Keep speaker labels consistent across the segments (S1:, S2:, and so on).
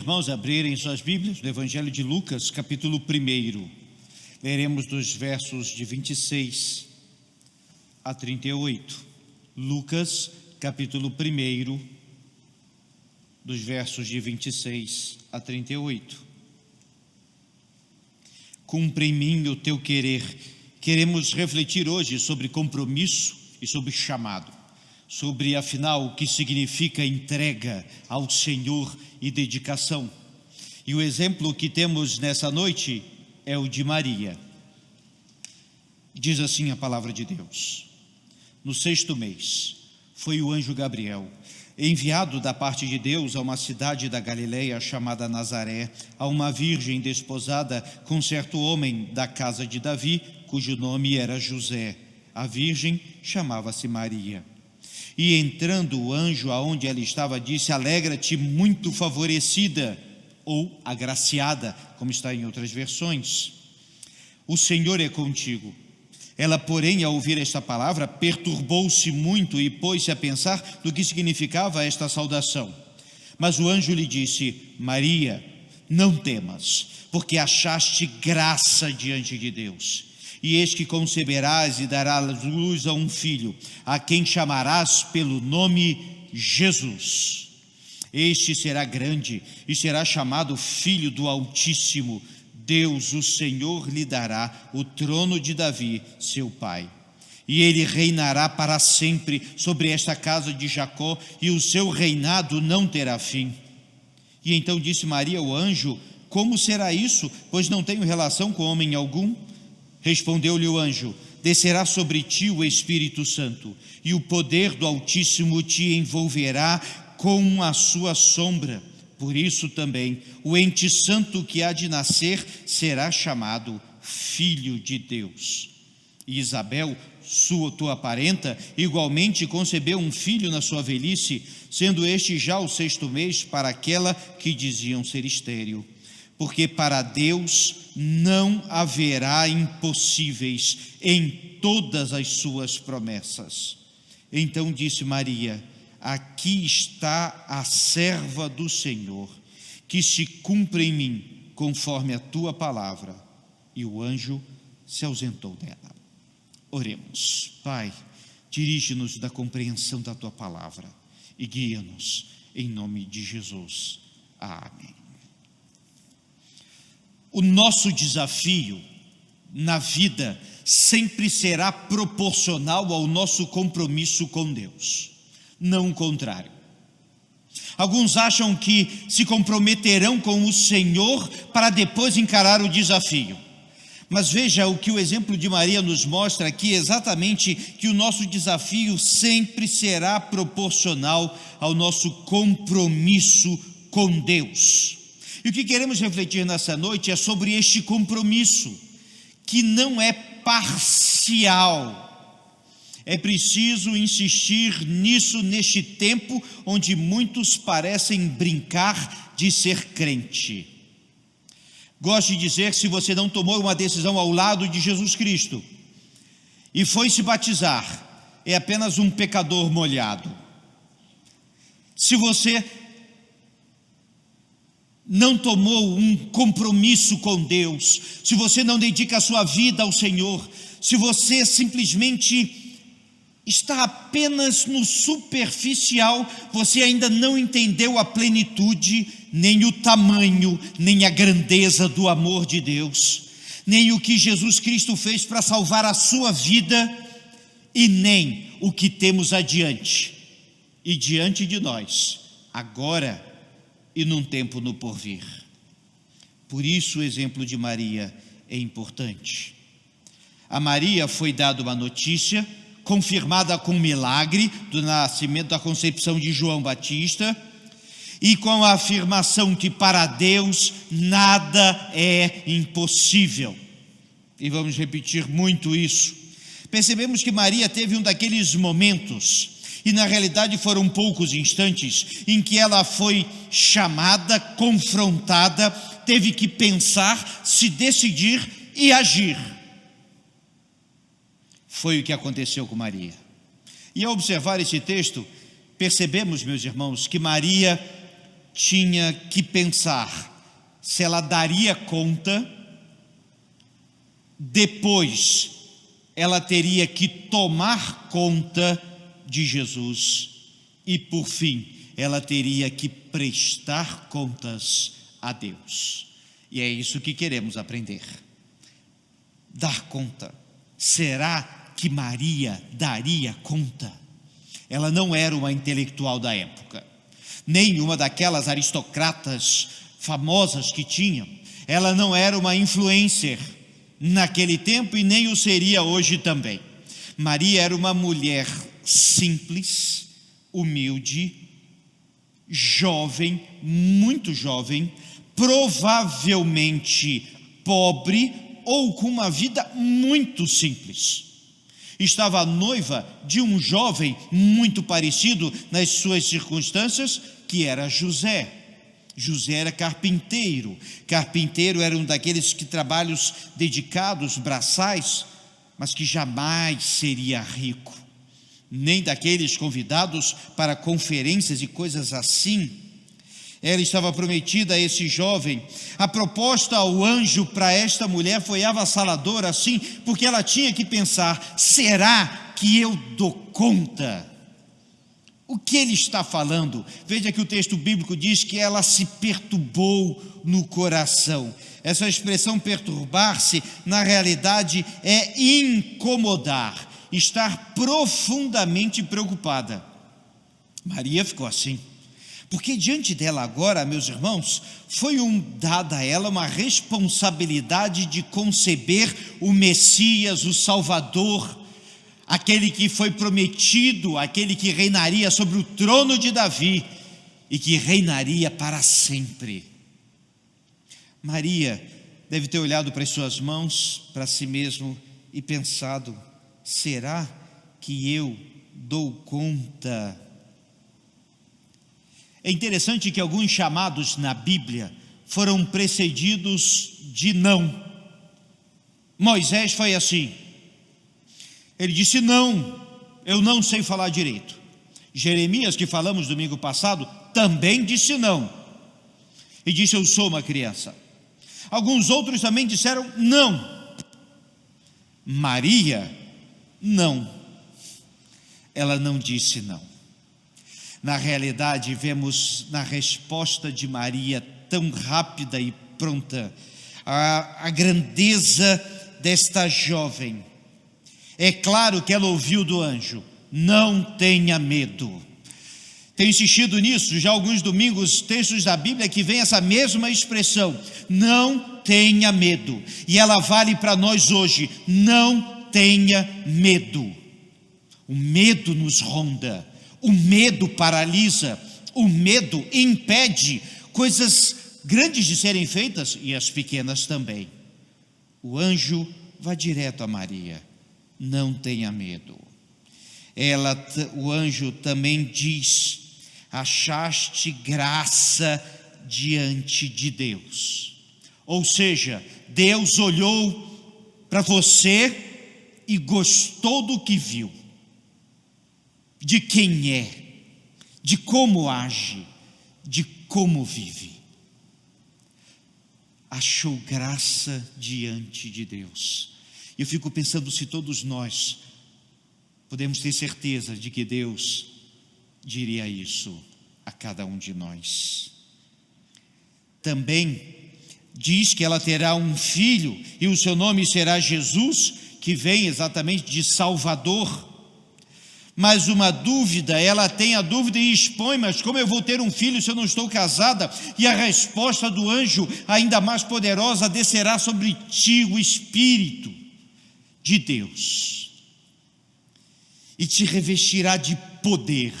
S1: Irmãos, abrirem suas Bíblias no Evangelho de Lucas, capítulo 1. Leremos dos versos de 26 a 38. Lucas, capítulo 1, dos versos de 26 a 38. Cumpre em mim o teu querer. Queremos refletir hoje sobre compromisso e sobre chamado. Sobre, afinal, o que significa entrega ao Senhor e dedicação. E o exemplo que temos nessa noite é o de Maria. Diz assim a palavra de Deus: no 6º mês, foi o anjo Gabriel, enviado da parte de Deus a uma cidade da Galileia chamada Nazaré, a uma virgem desposada com certo homem da casa de Davi, cujo nome era José. A virgem chamava-se Maria. E entrando o anjo aonde ela estava, disse: alegra-te, muito favorecida, ou agraciada, como está em outras versões. O Senhor é contigo. Ela, porém, ao ouvir esta palavra, perturbou-se muito e pôs-se a pensar no que significava esta saudação. Mas o anjo lhe disse: Maria, não temas, porque achaste graça diante de Deus. E eis que conceberás e darás luz a um filho, a quem chamarás pelo nome Jesus. Este será grande e será chamado Filho do Altíssimo. Deus, o Senhor, lhe dará o trono de Davi, seu pai. E ele reinará para sempre sobre esta casa de Jacó, e o seu reinado não terá fim. E então disse Maria ao anjo: como será isso, pois não tenho relação com homem algum? Respondeu-lhe o anjo: descerá sobre ti o Espírito Santo, e o poder do Altíssimo te envolverá com a sua sombra. Por isso também o ente santo que há de nascer será chamado Filho de Deus. E Isabel, tua parenta, igualmente concebeu um filho na sua velhice, sendo este já o 6º mês para aquela que diziam ser estéril. Porque para Deus não haverá impossíveis em todas as suas promessas. Então disse Maria: aqui está a serva do Senhor, que se cumpra em mim conforme a tua palavra. E o anjo se ausentou dela. Oremos. Pai, dirige-nos da compreensão da tua palavra e guia-nos em nome de Jesus. Amém. O nosso desafio na vida sempre será proporcional ao nosso compromisso com Deus, não o contrário. Alguns acham que se comprometerão com o Senhor para depois encarar o desafio. Mas veja o que o exemplo de Maria nos mostra aqui, exatamente que o nosso desafio sempre será proporcional ao nosso compromisso com Deus. E o que queremos refletir nessa noite é sobre este compromisso, que não é parcial. É preciso insistir nisso neste tempo onde muitos parecem brincar de ser crente. Gosto de dizer, se você não tomou uma decisão ao lado de Jesus Cristo e foi se batizar, é apenas um pecador molhado. Se você não tomou um compromisso com Deus, se você não dedica a sua vida ao Senhor, se você simplesmente está apenas no superficial, você ainda não entendeu a plenitude, nem o tamanho, nem a grandeza do amor de Deus, nem o que Jesus Cristo fez para salvar a sua vida, e nem o que temos adiante e diante de nós, agora e num tempo no porvir. Por isso o exemplo de Maria é importante. A Maria foi dada uma notícia, confirmada com o milagre do nascimento, da concepção de João Batista, e com a afirmação que para Deus nada é impossível. E vamos repetir muito isso. Percebemos que Maria teve um daqueles momentos, e na realidade foram poucos instantes, em que ela foi chamada, confrontada, teve que pensar, se decidir e agir. Foi o que aconteceu com Maria. E ao observar esse texto, percebemos, meus irmãos, que Maria tinha que pensar se ela daria conta. Depois, ela teria que tomar conta de Jesus. E por fim, ela teria que prestar contas a Deus. E é isso que queremos aprender. Dar conta. Será que Maria daria conta? Ela não era uma intelectual da época, nem uma daquelas aristocratas famosas que tinham. Ela não era uma influencer naquele tempo e nem o seria hoje também. Maria era uma mulher simples, humilde, jovem, muito jovem, provavelmente pobre ou com uma vida muito simples. Estava noiva de um jovem muito parecido nas suas circunstâncias, que era José. José era carpinteiro. Carpinteiro era um daqueles trabalhos dedicados, braçais, mas que jamais seria rico, nem daqueles convidados para conferências e coisas assim. Ela estava prometida a esse jovem. A proposta ao anjo para esta mulher foi avassaladora, assim, porque ela tinha que pensar: será que eu dou conta? O que ele está falando? Veja que o texto bíblico diz que ela se perturbou no coração. Essa expressão perturbar-se, na realidade, é incomodar, estar profundamente preocupada. Maria ficou assim, porque diante dela agora, meus irmãos, foi dada a ela uma responsabilidade de conceber o Messias, o Salvador, aquele que foi prometido, aquele que reinaria sobre o trono de Davi e que reinaria para sempre. Maria deve ter olhado para as suas mãos, para si mesmo e pensado: será que eu dou conta? É interessante que alguns chamados na Bíblia foram precedidos de não. Moisés foi assim. Ele disse: não, eu não sei falar direito. Jeremias, que falamos domingo passado, também disse não. E disse: eu sou uma criança. Alguns outros também disseram não. Maria, não. Ela não disse não. Na realidade, vemos na resposta de Maria, tão rápida e pronta, a grandeza desta jovem. É claro que ela ouviu do anjo: não tenha medo. Tenho insistido nisso já alguns domingos, textos da Bíblia que vem essa mesma expressão: não tenha medo. E ela vale para nós hoje: não tenha medo. O medo nos ronda, o medo paralisa, o medo impede coisas grandes de serem feitas e as pequenas também. O anjo vai direto a Maria: não tenha medo. O anjo também diz: achaste graça diante de Deus. Ou seja, Deus olhou para você e gostou do que viu, de quem é, de como age, de como vive. Achou graça diante de Deus. Eu fico pensando se todos nós podemos ter certeza de que Deus diria isso a cada um de nós. Também diz que ela terá um filho e o seu nome será Jesus, que vem exatamente de Salvador. Mas uma dúvida, ela tem a dúvida e expõe: mas como eu vou ter um filho se eu não estou casada? E a resposta do anjo, ainda mais poderosa: descerá sobre ti o Espírito de Deus e te revestirá de poder.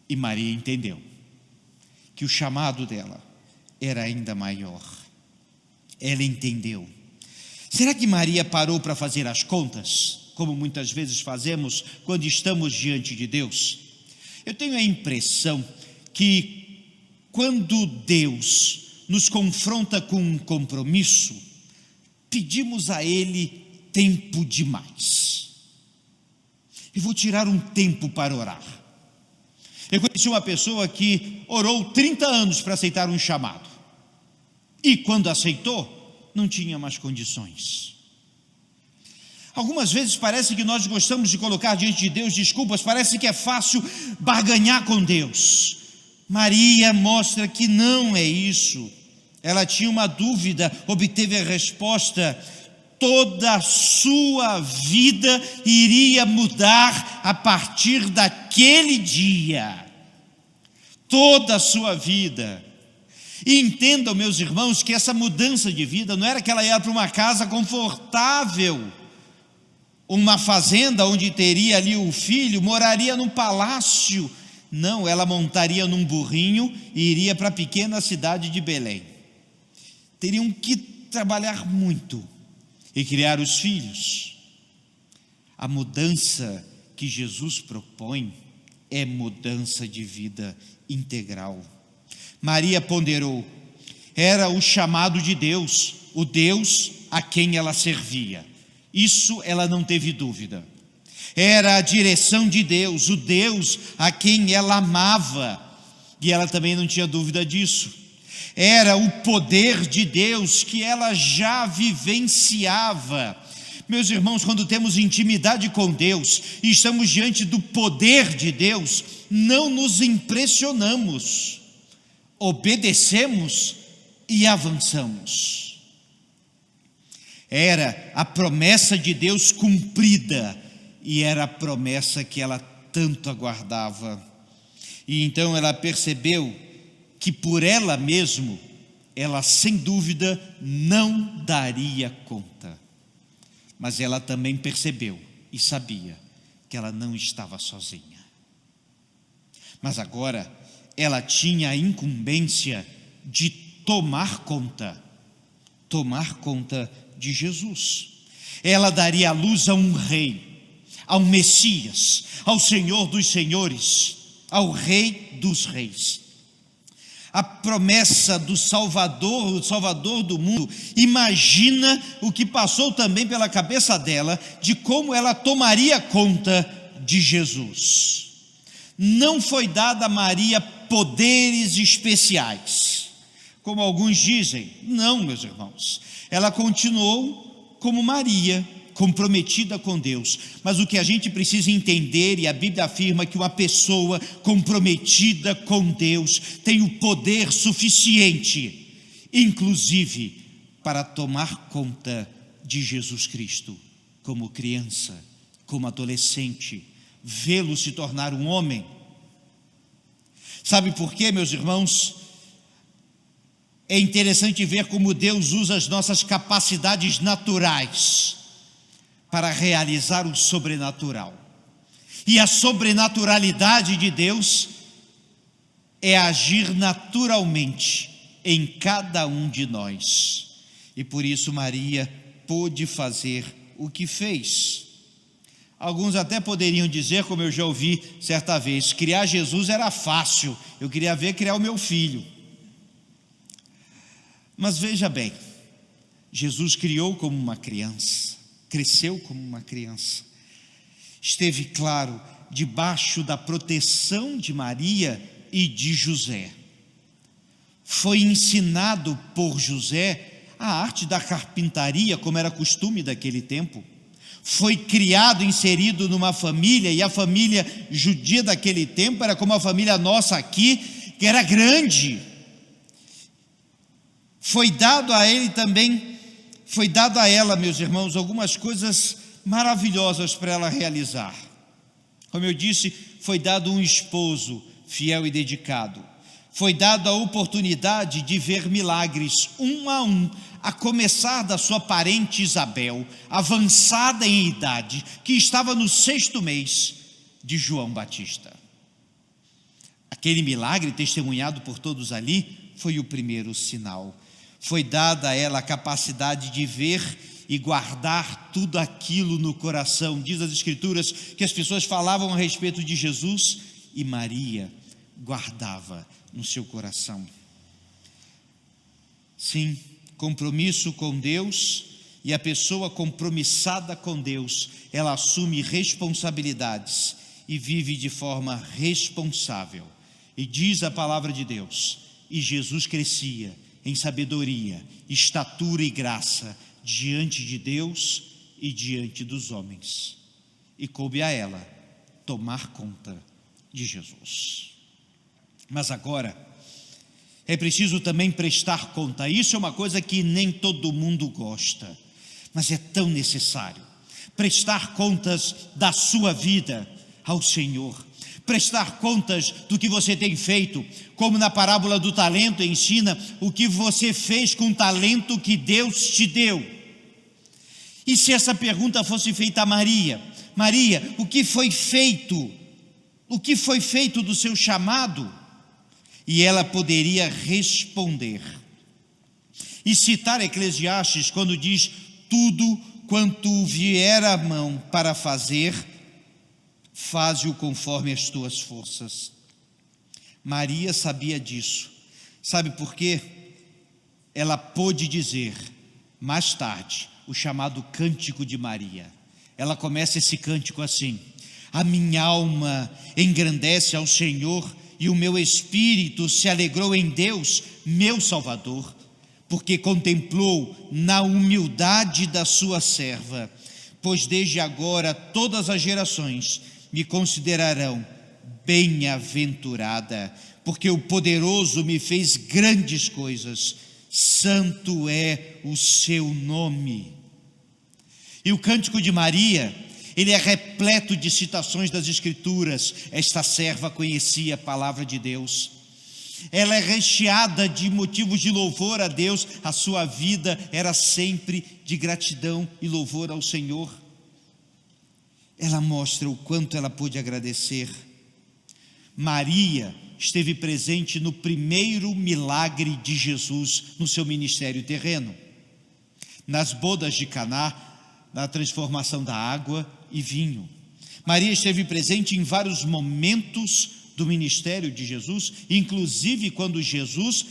S1: E Maria entendeu que o chamado dela era ainda maior. Ela entendeu. Será que Maria parou para fazer as contas, como muitas vezes fazemos quando estamos diante de Deus? Eu tenho a impressão que quando Deus nos confronta com um compromisso, pedimos a Ele tempo demais. Eu vou tirar um tempo para orar. Eu conheci uma pessoa que orou 30 anos para aceitar um chamado. E quando aceitou, não tinha mais condições. Algumas vezes parece que nós gostamos de colocar diante de Deus desculpas, parece que é fácil barganhar com Deus. Maria mostra que não é isso. Ela tinha uma dúvida, obteve a resposta. Toda a sua vida iria mudar a partir daquele dia. Toda a sua vida. E entendam, meus irmãos, que essa mudança de vida não era que ela ia para uma casa confortável, uma fazenda onde teria ali o filho, moraria num palácio. Não, ela montaria num burrinho e iria para a pequena cidade de Belém. Teriam que trabalhar muito e criar os filhos. A mudança que Jesus propõe é mudança de vida integral. Maria ponderou, era o chamado de Deus, o Deus a quem ela servia. Isso ela não teve dúvida. Era a direção de Deus, o Deus a quem ela amava, e ela também não tinha dúvida disso. Era o poder de Deus que ela já vivenciava. Meus irmãos, quando temos intimidade com Deus e estamos diante do poder de Deus, não nos impressionamos, obedecemos e avançamos. Era a promessa de Deus cumprida, e era a promessa que ela tanto aguardava. E então ela percebeu que por ela mesma, ela sem dúvida não daria conta. Mas ela também percebeu e sabia que ela não estava sozinha. Mas agora ela tinha a incumbência de tomar conta de Jesus. Ela daria a luz a um rei, ao Messias, ao Senhor dos senhores, ao Rei dos reis. A promessa do Salvador do mundo. Imagina o que passou também pela cabeça dela, de como ela tomaria conta de Jesus. Não foi dada a Maria poderes especiais, como alguns dizem. Não, meus irmãos. Ela continuou como Maria, comprometida com Deus. Mas o que a gente precisa entender, e a Bíblia afirma que uma pessoa comprometida com Deus tem o poder suficiente, inclusive para tomar conta de Jesus Cristo, como criança, como adolescente, vê-lo se tornar um homem. Sabe por quê, meus irmãos? É interessante ver como Deus usa as nossas capacidades naturais para realizar o sobrenatural. E a sobrenaturalidade de Deus é agir naturalmente em cada um de nós. E por isso Maria pôde fazer o que fez. Alguns até poderiam dizer, como eu já ouvi certa vez, criar Jesus era fácil, eu queria ver criar o meu filho. Mas veja bem, Jesus criou como uma criança, cresceu como uma criança, esteve, claro, debaixo da proteção de Maria e de José. Foi ensinado por José a arte da carpintaria, como era costume daquele tempo. Foi criado, inserido numa família, e a família judia daquele tempo era como a família nossa aqui, que era grande. Foi dado a ele também, foi dado a ela, meus irmãos, algumas coisas maravilhosas para ela realizar. Como eu disse, foi dado um esposo fiel e dedicado. Foi dada a oportunidade de ver milagres um, a começar da sua parente Isabel, avançada em idade, que estava no 6º mês de João Batista. Aquele milagre testemunhado por todos ali foi o primeiro sinal. Foi dada a ela a capacidade de ver e guardar tudo aquilo no coração. Diz as Escrituras que as pessoas falavam a respeito de Jesus e Maria guardava no seu coração. Sim, compromisso com Deus, e a pessoa compromissada com Deus, ela assume responsabilidades e vive de forma responsável. E diz a palavra de Deus: e Jesus crescia em sabedoria, estatura e graça diante de Deus e diante dos homens. E coube a ela tomar conta de Jesus. Mas agora é preciso também prestar conta. Isso é uma coisa que nem todo mundo gosta, mas é tão necessário. Prestar contas da sua vida ao Senhor. Prestar contas do que você tem feito, como na parábola do talento ensina, o que você fez com o talento que Deus te deu. E se essa pergunta fosse feita a Maria: Maria, o que foi feito? O que foi feito do seu chamado? E ela poderia responder e citar Eclesiastes quando diz: tudo quanto vier à mão para fazer, faze-o conforme as tuas forças. Maria sabia disso. Sabe por quê? Ela pôde dizer mais tarde o chamado Cântico de Maria. Ela começa esse cântico assim: a minha alma engrandece ao Senhor, e o meu espírito se alegrou em Deus, meu Salvador, porque contemplou na humildade da sua serva. Pois desde agora todas as gerações me considerarão bem-aventurada, porque o poderoso me fez grandes coisas, santo é o seu nome. E o Cântico de Maria, ele é repleto de citações das Escrituras. Esta serva conhecia a palavra de Deus. Ela é recheada de motivos de louvor a Deus. A sua vida era sempre de gratidão e louvor ao Senhor. Ela mostra o quanto ela pôde agradecer. Maria esteve presente no primeiro milagre de Jesus no seu ministério terreno. Nas bodas de Caná, na transformação da água e vinho. Maria esteve presente em vários momentos do ministério de Jesus, inclusive quando Jesus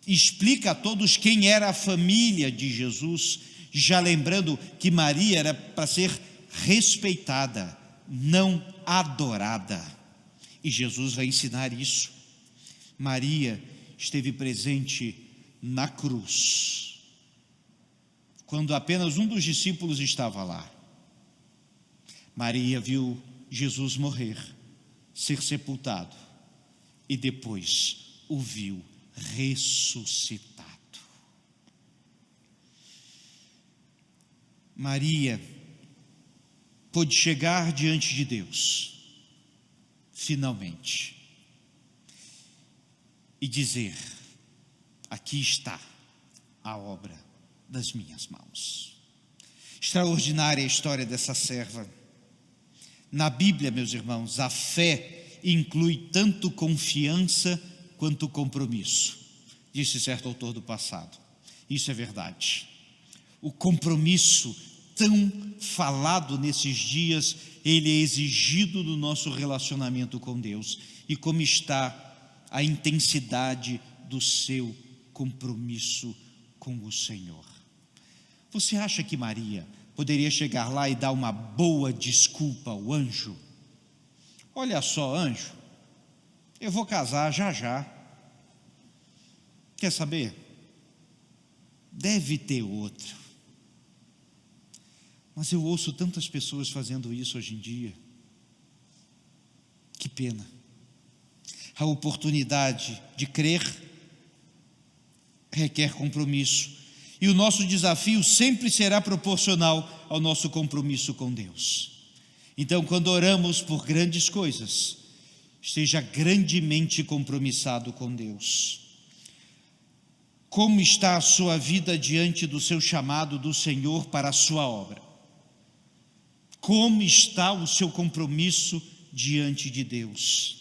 S1: explica a todos quem era a família de Jesus, já lembrando que Maria era para ser respeitada, não adorada. E Jesus vai ensinar isso. Maria esteve presente na cruz, quando apenas um dos discípulos estava lá. Maria viu Jesus morrer, ser sepultado, e depois o viu ressuscitado. Maria pôde chegar diante de Deus, finalmente, e dizer: aqui está a obra das minhas mãos. Extraordinária a história dessa serva. Na Bíblia, meus irmãos, a fé inclui tanto confiança quanto compromisso, disse certo autor do passado. Isso é verdade. O compromisso, tão falado nesses dias, ele é exigido do nosso relacionamento com Deus. E como está a intensidade do seu compromisso com o Senhor? Você acha que Maria poderia chegar lá e dar uma boa desculpa ao anjo? Olha só, anjo, eu vou casar já já. Quer saber? Deve ter outro. Mas eu ouço tantas pessoas fazendo isso hoje em dia. Que pena. A oportunidade de crer requer compromisso. E o nosso desafio sempre será proporcional ao nosso compromisso com Deus. Então, quando oramos por grandes coisas, esteja grandemente compromissado com Deus. Como está a sua vida diante do seu chamado do Senhor para a sua obra? Como está o seu compromisso diante de Deus?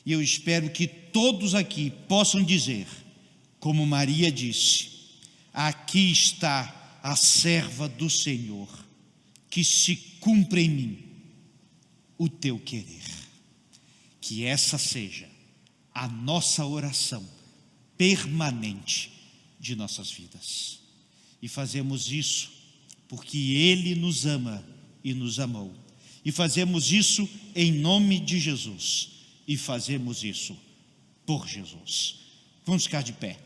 S1: E eu espero que todos aqui possam dizer, como Maria disse: aqui está a serva do Senhor, que se cumpra em mim o teu querer. Que essa seja a nossa oração permanente de nossas vidas. E fazemos isso porque Ele nos ama e nos amou. E fazemos isso em nome de Jesus. E fazemos isso por Jesus. Vamos ficar de pé.